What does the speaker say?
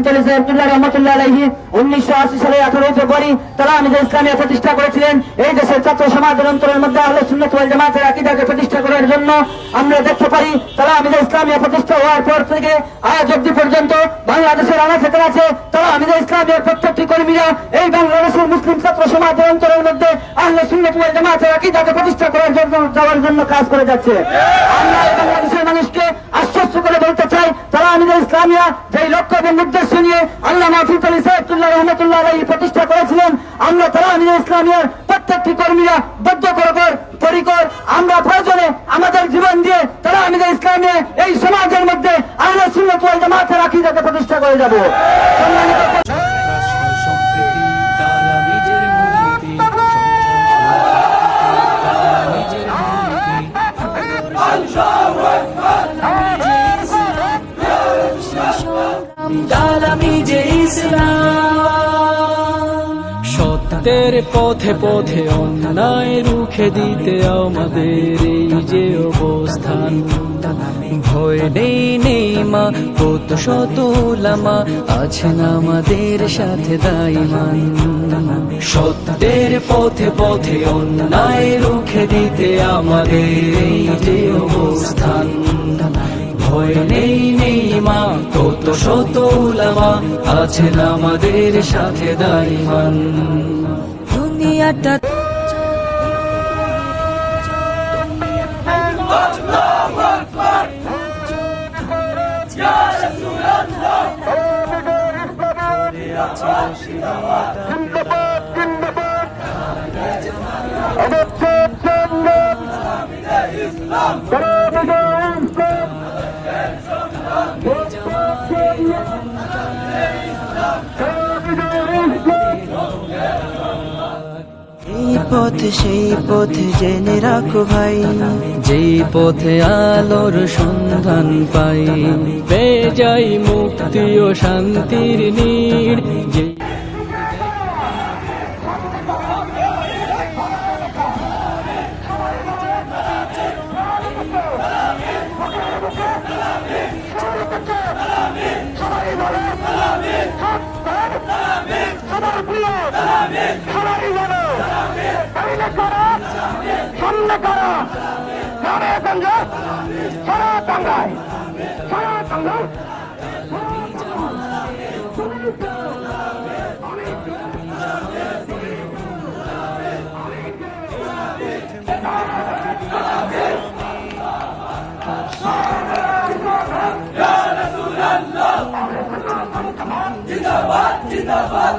ফুলতলী সাহেবুল্লাহ রহমতুল্লাহ আলাইহি 1980 সালে 18 ফেব্রুয়ারি তালামিজে ইসলামিয়া প্রতিষ্ঠা করেছিলেন। এই দেশের ছাত্র সমাজের অন্তরের মধ্যে আহলে সুন্নাত ওয়াল জামাতের আকীদাকে প্রতিষ্ঠা করার জন্য আমরা দেখতে পারি তালামিজে ইসলামিয়া প্রতিষ্ঠা হওয়ার পর থেকে আজ অবধি পর্যন্ত বাংলাদেশের আনাচে কানাচে তালামিজে ইসলামিয়ার প্রত্যেকটি কর্মীরা এই বাংলাদেশের মুসলিম ছাত্র সমাজের অন্তরের মধ্যে আহলে সুন্নাত ওয়াল জামাতের আকীদাকে প্রতিষ্ঠা করার জন্য যাওয়ার জন্য কাজ করে যাচ্ছে। আমরা বাংলাদেশের মানুষকে আশ্বস্ত করে বলতে চাই তালামিজে ইসলামিয়া যেই লক্ষ্য এবং উদ্দেশ্য নিয়ে আল্লামা ফুলতলী সাহেবুল্লাহ রহমতুল্লাহ আলাইহি প্রতিষ্ঠা করেছিলেন, আমরা তালামিজে ইসলামিয়ার প্রত্যেকটি কর্মীরা পরিকর আমরা প্রয়োজনে আমাদের জীবন দিয়ে তালামিজে ইসলামিয়া এই সমাজের মধ্যে আহলে সুন্নাত ওয়াল জামাতের আকীদাকে প্রতিষ্ঠা করে যাব। তালামিজে ইসলাম সত্যের পথে পথে অন্যায় রুখে দিতে আমাদের এই যে অবস্থান। ভয় নেই নেই মা কত শত উলামা আছেন আমাদের সাথে দাইমান। সত্যের পথে পথে অন্যায় রুখে দিতে আমাদের এই যে অবস্থান। ভয় নেই নেই মা কত শত উলামা আছেন আমাদের সাথে দাইমান। দুনিয়াটা পথে সেই পথে জেনে রাখো ভাই, যেই পথে আলোর সন্ধান পাই পেয়ে যাই মুক্তি ও শান্তির নীড়। জিন্দাবাদ জিন্দাবাদ